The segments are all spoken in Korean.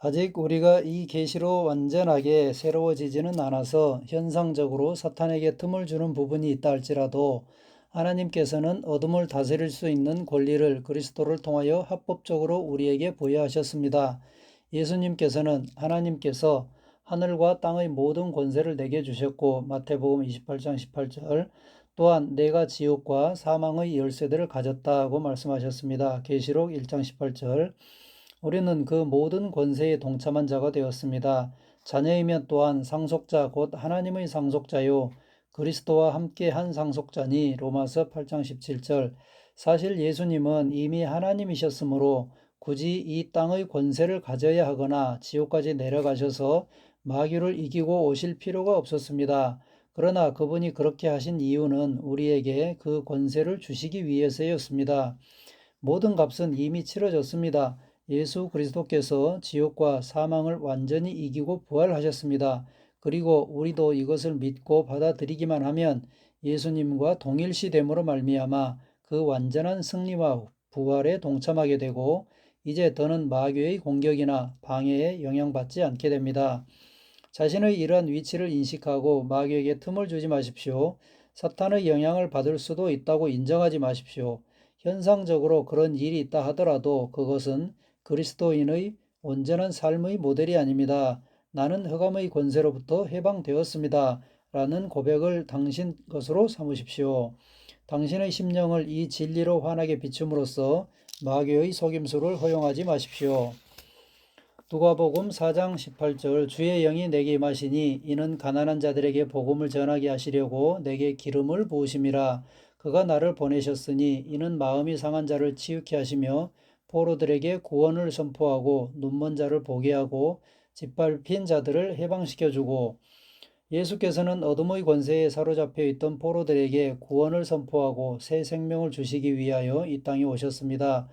아직 우리가 이 계시로 완전하게 새로워지지는 않아서 현상적으로 사탄에게 틈을 주는 부분이 있다 할지라도 하나님께서는 어둠을 다스릴 수 있는 권리를 그리스도를 통하여 합법적으로 우리에게 부여하셨습니다. 예수님께서는 하나님께서 하늘과 땅의 모든 권세를 내게 주셨고 마태복음 28장 18절 또한 내가 지옥과 사망의 열쇠들을 가졌다고 말씀하셨습니다. 계시록 1장 18절 우리는 그 모든 권세에 동참한 자가 되었습니다. 자녀이면 또한 상속자 곧 하나님의 상속자요 그리스도와 함께 한 상속자니 로마서 8장 17절 사실 예수님은 이미 하나님이셨으므로 굳이 이 땅의 권세를 가져야 하거나 지옥까지 내려가셔서 마귀를 이기고 오실 필요가 없었습니다. 그러나 그분이 그렇게 하신 이유는 우리에게 그 권세를 주시기 위해서였습니다. 모든 값은 이미 치러졌습니다. 예수 그리스도께서 지옥과 사망을 완전히 이기고 부활하셨습니다. 그리고 우리도 이것을 믿고 받아들이기만 하면 예수님과 동일시됨으로 말미암아 그 완전한 승리와 부활에 동참하게 되고 이제 더는 마귀의 공격이나 방해에 영향받지 않게 됩니다. 자신의 이러한 위치를 인식하고 마귀에게 틈을 주지 마십시오. 사탄의 영향을 받을 수도 있다고 인정하지 마십시오. 현상적으로 그런 일이 있다 하더라도 그것은 그리스도인의 온전한 삶의 모델이 아닙니다. 나는 흑암의 권세로부터 해방되었습니다. 라는 고백을 당신 것으로 삼으십시오. 당신의 심령을 이 진리로 환하게 비춤으로써 마귀의 속임수를 허용하지 마십시오. 누가복음 4장 18절 주의 영이 내게 임하시니 이는 가난한 자들에게 복음을 전하게 하시려고 내게 기름을 부으심이라. 그가 나를 보내셨으니 이는 마음이 상한 자를 치유케 하시며 포로들에게 구원을 선포하고 눈먼 자를 보게 하고 짓밟힌 자들을 해방시켜주고. 예수께서는 어둠의 권세에 사로잡혀 있던 포로들에게 구원을 선포하고 새 생명을 주시기 위하여 이 땅에 오셨습니다.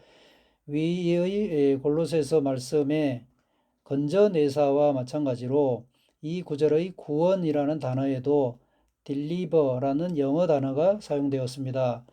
위의 골로새서 말씀에 건져내사와 마찬가지로 이 구절의 구원이라는 단어에도 deliver라는 영어 단어가 사용되었습니다.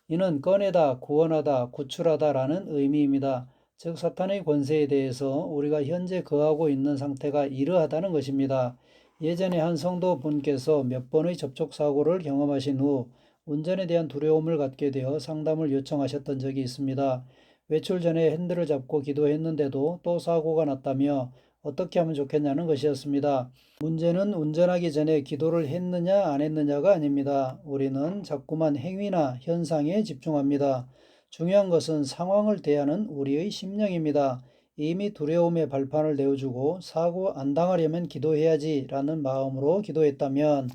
이는 꺼내다, 구원하다, 구출하다라는 의미입니다. 즉 사탄의 권세에 대해서 우리가 현재 거하고 있는 상태가 이러하다는 것입니다. 예전에 한 성도분께서 몇 번의 접촉사고를 경험하신 후 운전에 대한 두려움을 갖게 되어 상담을 요청하셨던 적이 있습니다. 외출 전에 핸들을 잡고 기도했는데도 또 사고가 났다며 어떻게 하면 좋겠냐는 것이었습니다. 문제는 운전하기 전에 기도를 했느냐 안 했느냐가 아닙니다. 우리는 자꾸만 행위나 현상에 집중합니다. 중요한 것은 상황을 대하는 우리의 심령입니다. 이미 두려움의 발판을 내어주고 사고 안 당하려면 기도해야지 라는 마음으로 기도했다면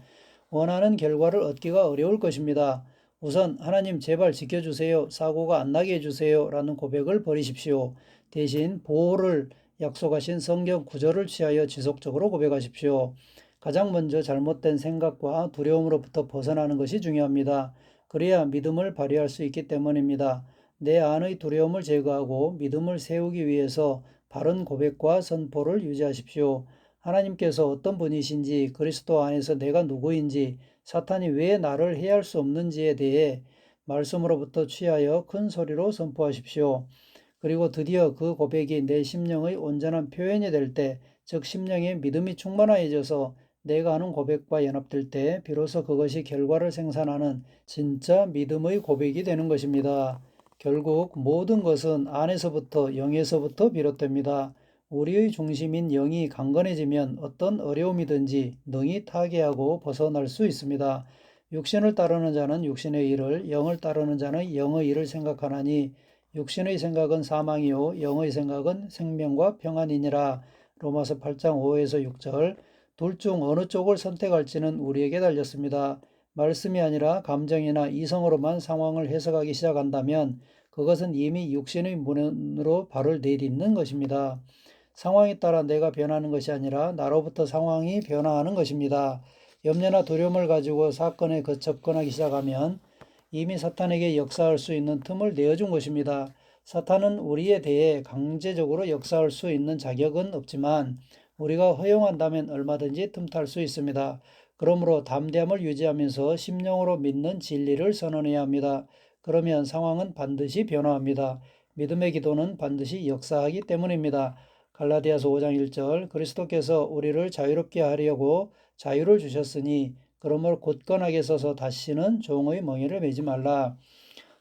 원하는 결과를 얻기가 어려울 것입니다. 우선 하나님 제발 지켜주세요. 사고가 안 나게 해주세요. 라는 고백을 버리십시오. 대신 보호를 약속하신 성경 구절을 취하여 지속적으로 고백하십시오. 가장 먼저 잘못된 생각과 두려움으로부터 벗어나는 것이 중요합니다. 그래야 믿음을 발휘할 수 있기 때문입니다. 내 안의 두려움을 제거하고 믿음을 세우기 위해서 바른 고백과 선포를 유지하십시오. 하나님께서 어떤 분이신지, 그리스도 안에서 내가 누구인지, 사탄이 왜 나를 해할 수 없는지에 대해 말씀으로부터 취하여 큰 소리로 선포하십시오. 그리고 드디어 그 고백이 내 심령의 온전한 표현이 될 때, 즉 심령에 믿음이 충만해져서 내가 하는 고백과 연합될 때 비로소 그것이 결과를 생산하는 진짜 믿음의 고백이 되는 것입니다. 결국 모든 것은 안에서부터 영에서부터 비롯됩니다. 우리의 중심인 영이 강건해지면 어떤 어려움이든지 능히 타개하고 벗어날 수 있습니다. 육신을 따르는 자는 육신의 일을, 영을 따르는 자는 영의 일을 생각하나니 육신의 생각은 사망이요 영의 생각은 생명과 평안이니라. 로마서 8장 5에서 6절. 둘 중 어느 쪽을 선택할지는 우리에게 달렸습니다. 말씀이 아니라 감정이나 이성으로만 상황을 해석하기 시작한다면 그것은 이미 육신의 문으로 발을 내딛는 것입니다. 상황에 따라 내가 변하는 것이 아니라 나로부터 상황이 변화하는 것입니다. 염려나 두려움을 가지고 사건에 접근하기 시작하면 이미 사탄에게 역사할 수 있는 틈을 내어준 것입니다. 사탄은 우리에 대해 강제적으로 역사할 수 있는 자격은 없지만 우리가 허용한다면 얼마든지 틈탈 수 있습니다. 그러므로 담대함을 유지하면서 심령으로 믿는 진리를 선언해야 합니다. 그러면 상황은 반드시 변화합니다. 믿음의 기도는 반드시 역사하기 때문입니다. 갈라디아서 5장 1절 그리스도께서 우리를 자유롭게 하려고 자유를 주셨으니 그러므로 굳건하게 서서 다시는 종의 멍에를 매지 말라.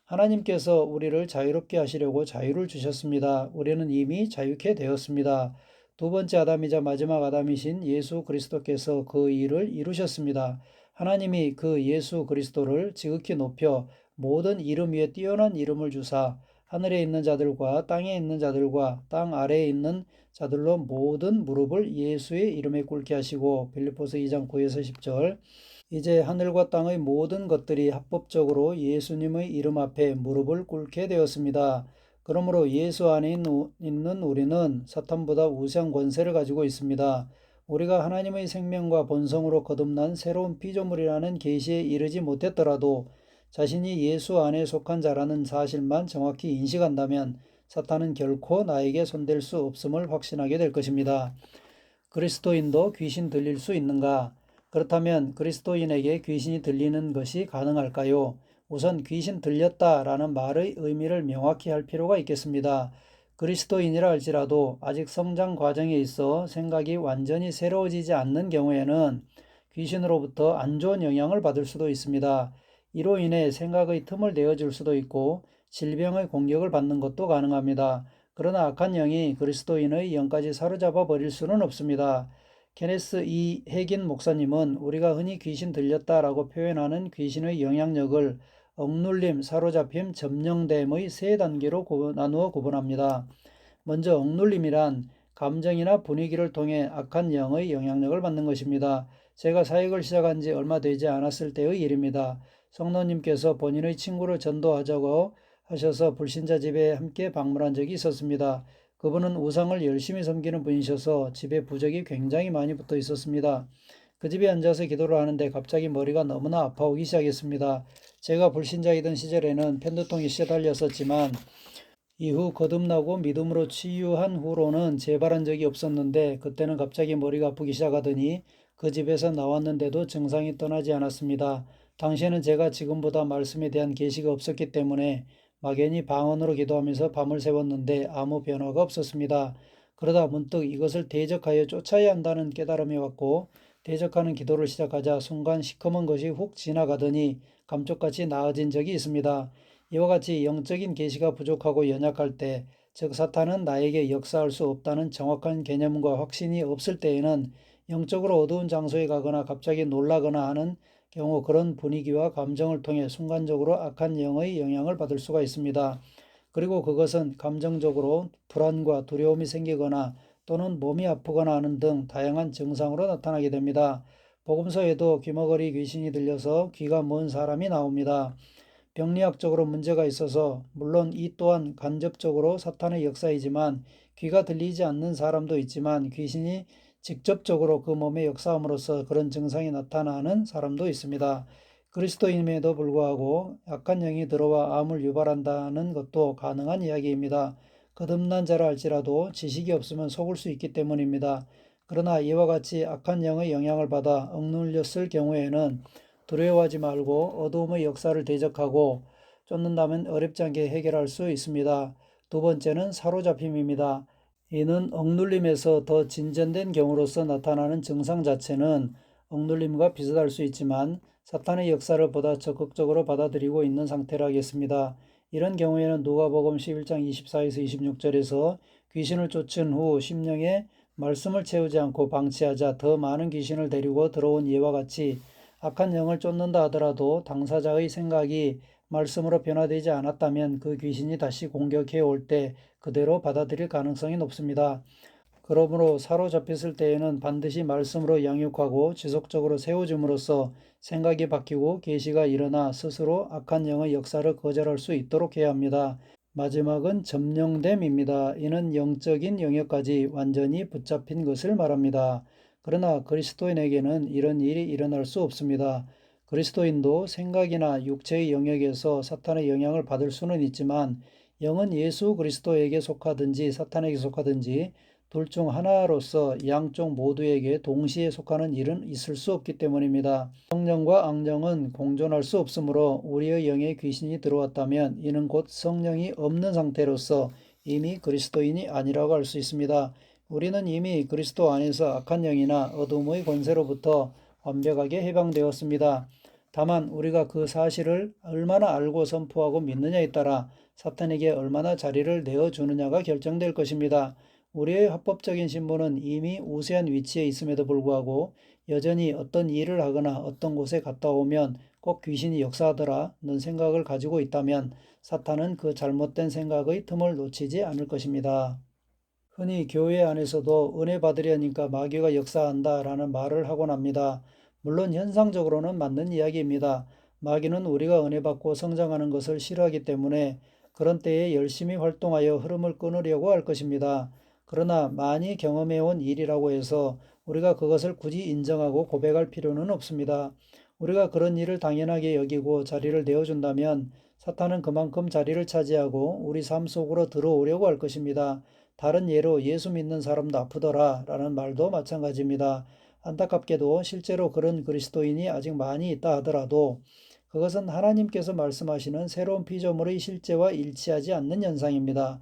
하나님께서 우리를 자유롭게 하시려고 자유를 주셨습니다. 우리는 이미 자유케 되었습니다. 두 번째 아담이자 마지막 아담이신 예수 그리스도께서 그 일을 이루셨습니다. 하나님이 그 예수 그리스도를 지극히 높여 모든 이름 위에 뛰어난 이름을 주사 하늘에 있는 자들과 땅에 있는 자들과 땅 아래에 있는 자들로 모든 무릎을 예수의 이름에 꿇게 하시고 빌립보서 2장 9에서 10절 이제 하늘과 땅의 모든 것들이 합법적으로 예수님의 이름 앞에 무릎을 꿇게 되었습니다. 그러므로 예수 안에 있는 우리는 사탄보다 우세한 권세를 가지고 있습니다. 우리가 하나님의 생명과 본성으로 거듭난 새로운 피조물이라는 계시에 이르지 못했더라도 자신이 예수 안에 속한 자라는 사실만 정확히 인식한다면 사탄은 결코 나에게 손댈 수 없음을 확신하게 될 것입니다. 그리스도인도 귀신 들릴 수 있는가? 그렇다면 그리스도인에게 귀신이 들리는 것이 가능할까요? 우선 귀신 들렸다라는 말의 의미를 명확히 할 필요가 있겠습니다. 그리스도인이라 할지라도 아직 성장 과정에 있어 생각이 완전히 새로워지지 않는 경우에는 귀신으로부터 안 좋은 영향을 받을 수도 있습니다. 이로 인해 생각의 틈을 내어줄 수도 있고 질병의 공격을 받는 것도 가능합니다. 그러나 악한 영이 그리스도인의 영까지 사로잡아 버릴 수는 없습니다. 케네스 이 핵인 목사님은 우리가 흔히 귀신 들렸다라고 표현하는 귀신의 영향력을 억눌림, 사로잡힘, 점령됨의 세 단계로 나누어 구분합니다. 먼저 억눌림이란 감정이나 분위기를 통해 악한 영의 영향력을 받는 것입니다. 제가 사역을 시작한 지 얼마 되지 않았을 때의 일입니다. 성도님께서 본인의 친구를 전도하자고 하셔서 불신자 집에 함께 방문한 적이 있었습니다. 그분은 우상을 열심히 섬기는 분이셔서 집에 부적이 굉장히 많이 붙어 있었습니다. 그 집에 앉아서 기도를 하는데 갑자기 머리가 너무나 아파오기 시작했습니다. 제가 불신자이던 시절에는 편두통이 시달렸었지만 이후 거듭나고 믿음으로 치유한 후로는 재발한 적이 없었는데 그때는 갑자기 머리가 아프기 시작하더니 그 집에서 나왔는데도 증상이 떠나지 않았습니다. 당시에는 제가 지금보다 말씀에 대한 계시가 없었기 때문에 막연히 방언으로 기도하면서 밤을 새웠는데 아무 변화가 없었습니다. 그러다 문득 이것을 대적하여 쫓아야 한다는 깨달음이 왔고 대적하는 기도를 시작하자 순간 시커먼 것이 훅 지나가더니 감쪽같이 나아진 적이 있습니다. 이와 같이 영적인 계시가 부족하고 연약할 때, 즉 사탄은 나에게 역사할 수 없다는 정확한 개념과 확신이 없을 때에는 영적으로 어두운 장소에 가거나 갑자기 놀라거나 하는 경우 그런 분위기와 감정을 통해 순간적으로 악한 영의 영향을 받을 수가 있습니다. 그리고 그것은 감정적으로 불안과 두려움이 생기거나 또는 몸이 아프거나 하는 등 다양한 증상으로 나타나게 됩니다. 복음서에도 귀머거리 귀신이 들려서 귀가 먼 사람이 나옵니다. 병리학적으로 문제가 있어서 물론 이 또한 간접적으로 사탄의 역사이지만 귀가 들리지 않는 사람도 있지만 귀신이 직접적으로 그 몸에 역사함으로써 그런 증상이 나타나는 사람도 있습니다. 그리스도인임에도 불구하고 약한 영이 들어와 암을 유발한다는 것도 가능한 이야기입니다. 거듭난 자라 할지라도 지식이 없으면 속을 수 있기 때문입니다. 그러나 이와 같이 악한 영의 영향을 받아 억눌렸을 경우에는 두려워하지 말고 어두움의 역사를 대적하고 쫓는다면 어렵지 않게 해결할 수 있습니다. 두 번째는 사로잡힘입니다. 이는 억눌림에서 더 진전된 경우로서 나타나는 증상 자체는 억눌림과 비슷할 수 있지만 사탄의 역사를 보다 적극적으로 받아들이고 있는 상태라겠습니다. 이런 경우에는 누가복음 11장 24에서 26절에서 귀신을 쫓은 후 심령에 말씀을 채우지 않고 방치하자 더 많은 귀신을 데리고 들어온 예와 같이 악한 영을 쫓는다 하더라도 당사자의 생각이 말씀으로 변화되지 않았다면 그 귀신이 다시 공격해 올 때 그대로 받아들일 가능성이 높습니다. 그러므로 사로잡혔을 때에는 반드시 말씀으로 양육하고 지속적으로 세워줌으로써 생각이 바뀌고 계시가 일어나 스스로 악한 영의 역사를 거절할 수 있도록 해야 합니다. 마지막은 점령됨입니다. 이는 영적인 영역까지 완전히 붙잡힌 것을 말합니다. 그러나 그리스도인에게는 이런 일이 일어날 수 없습니다. 그리스도인도 생각이나 육체의 영역에서 사탄의 영향을 받을 수는 있지만 영은 예수 그리스도에게 속하든지 사탄에게 속하든지 둘 중 하나로서 양쪽 모두에게 동시에 속하는 일은 있을 수 없기 때문입니다. 성령과 악령은 공존할 수 없으므로 우리의 영에 귀신이 들어왔다면 이는 곧 성령이 없는 상태로서 이미 그리스도인이 아니라고 할 수 있습니다. 우리는 이미 그리스도 안에서 악한 영이나 어둠의 권세로부터 완벽하게 해방되었습니다. 다만 우리가 그 사실을 얼마나 알고 선포하고 믿느냐에 따라 사탄에게 얼마나 자리를 내어주느냐가 결정될 것입니다. 우리의 합법적인 신분은 이미 우세한 위치에 있음에도 불구하고 여전히 어떤 일을 하거나 어떤 곳에 갔다 오면 꼭 귀신이 역사하더라는 생각을 가지고 있다면 사탄은 그 잘못된 생각의 틈을 놓치지 않을 것입니다. 흔히 교회 안에서도 은혜 받으려니까 마귀가 역사한다라는 말을 하곤 합니다. 물론 현상적으로는 맞는 이야기입니다. 마귀는 우리가 은혜 받고 성장하는 것을 싫어하기 때문에 그런 때에 열심히 활동하여 흐름을 끊으려고 할 것입니다. 그러나 많이 경험해온 일이라고 해서 우리가 그것을 굳이 인정하고 고백할 필요는 없습니다. 우리가 그런 일을 당연하게 여기고 자리를 내어준다면 사탄은 그만큼 자리를 차지하고 우리 삶 속으로 들어오려고 할 것입니다. 다른 예로 예수 믿는 사람도 아프더라 라는 말도 마찬가지입니다. 안타깝게도 실제로 그런 그리스도인이 아직 많이 있다 하더라도 그것은 하나님께서 말씀하시는 새로운 피조물의 실제와 일치하지 않는 현상입니다.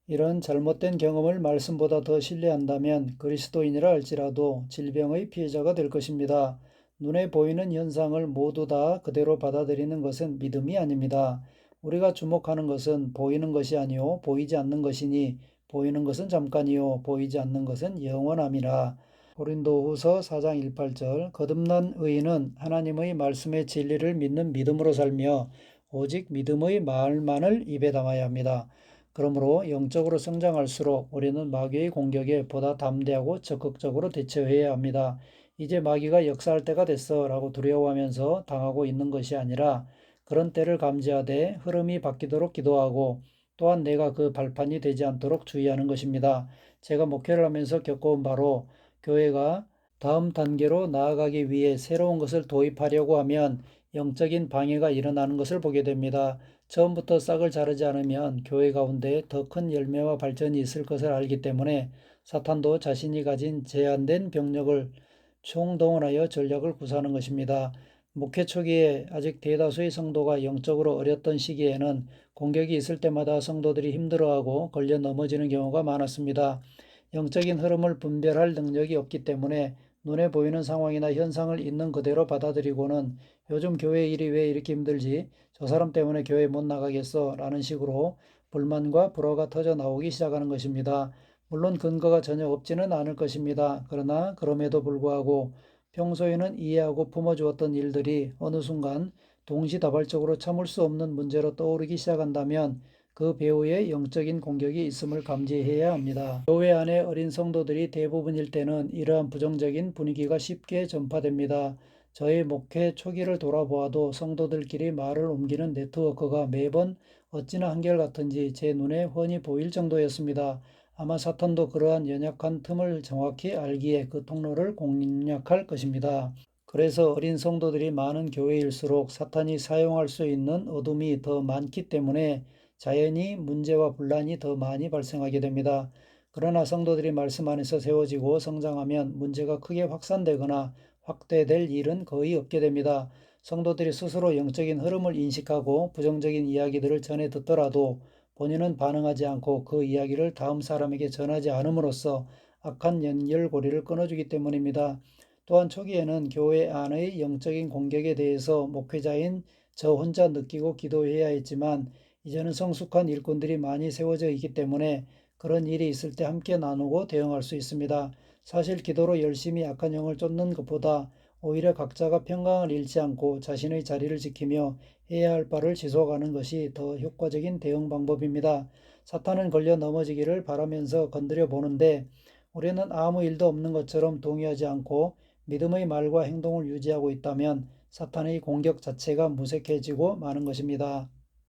이런 잘못된 경험을 말씀보다 더 신뢰한다면 그리스도인이라 할지라도 질병의 피해자가 될 것입니다. 눈에 보이는 현상을 모두 다 그대로 받아들이는 것은 믿음이 아닙니다. 우리가 주목하는 것은 보이는 것이 아니요 보이지 않는 것이니 보이는 것은 잠깐이요 보이지 않는 것은 영원함이라. 고린도후서 4장 18절 거듭난 의인은 하나님의 말씀의 진리를 믿는 믿음으로 살며 오직 믿음의 말만을 입에 담아야 합니다. 그러므로 영적으로 성장할수록 우리는 마귀의 공격에 보다 담대하고 적극적으로 대처해야 합니다. 이제 마귀가 역사할 때가 됐어 라고 두려워하면서 당하고 있는 것이 아니라 그런 때를 감지하되 흐름이 바뀌도록 기도하고 또한 내가 그 발판이 되지 않도록 주의하는 것입니다. 제가 목회를 하면서 겪어온 바로 교회가 다음 단계로 나아가기 위해 새로운 것을 도입하려고 하면 영적인 방해가 일어나는 것을 보게 됩니다. 처음부터 싹을 자르지 않으면 교회 가운데 더 큰 열매와 발전이 있을 것을 알기 때문에 사탄도 자신이 가진 제한된 병력을 총동원하여 전략을 구사하는 것입니다. 목회 초기에 아직 대다수의 성도가 영적으로 어렸던 시기에는 공격이 있을 때마다 성도들이 힘들어하고 걸려 넘어지는 경우가 많았습니다. 영적인 흐름을 분별할 능력이 없기 때문에 눈에 보이는 상황이나 현상을 있는 그대로 받아들이고는 요즘 교회 일이 왜 이렇게 힘들지? 저 사람 때문에 교회 못 나가겠어? 라는 식으로 불만과 불화가 터져 나오기 시작하는 것입니다. 물론 근거가 전혀 없지는 않을 것입니다. 그러나 그럼에도 불구하고 평소에는 이해하고 품어주었던 일들이 어느 순간 동시다발적으로 참을 수 없는 문제로 떠오르기 시작한다면 그 배후에 영적인 공격이 있음을 감지해야 합니다. 교회 안에 어린 성도들이 대부분일 때는 이러한 부정적인 분위기가 쉽게 전파됩니다. 저의 목회 초기를 돌아보아도 성도들끼리 말을 옮기는 네트워크가 매번 어찌나 한결같은지 제 눈에 훤히 보일 정도였습니다. 아마 사탄도 그러한 연약한 틈을 정확히 알기에 그 통로를 공략할 것입니다. 그래서 어린 성도들이 많은 교회일수록 사탄이 사용할 수 있는 어둠이 더 많기 때문에 자연히 문제와 분란이 더 많이 발생하게 됩니다. 그러나 성도들이 말씀 안에서 세워지고 성장하면 문제가 크게 확산되거나 확대될 일은 거의 없게 됩니다. 성도들이 스스로 영적인 흐름을 인식하고 부정적인 이야기들을 전해 듣더라도 본인은 반응하지 않고 그 이야기를 다음 사람에게 전하지 않음으로써 악한 연결고리를 끊어주기 때문입니다. 또한 초기에는 교회 안의 영적인 공격에 대해서 목회자인 저 혼자 느끼고 기도해야 했지만 이제는 성숙한 일꾼들이 많이 세워져 있기 때문에 그런 일이 있을 때 함께 나누고 대응할 수 있습니다. 사실 기도로 열심히 악한 영을 쫓는 것보다 오히려 각자가 평강을 잃지 않고 자신의 자리를 지키며 해야 할 바를 지속하는 것이 더 효과적인 대응 방법입니다. 사탄은 걸려 넘어지기를 바라면서 건드려 보는데 우리는 아무 일도 없는 것처럼 동의하지 않고 믿음의 말과 행동을 유지하고 있다면 사탄의 공격 자체가 무색해지고 마는 것입니다.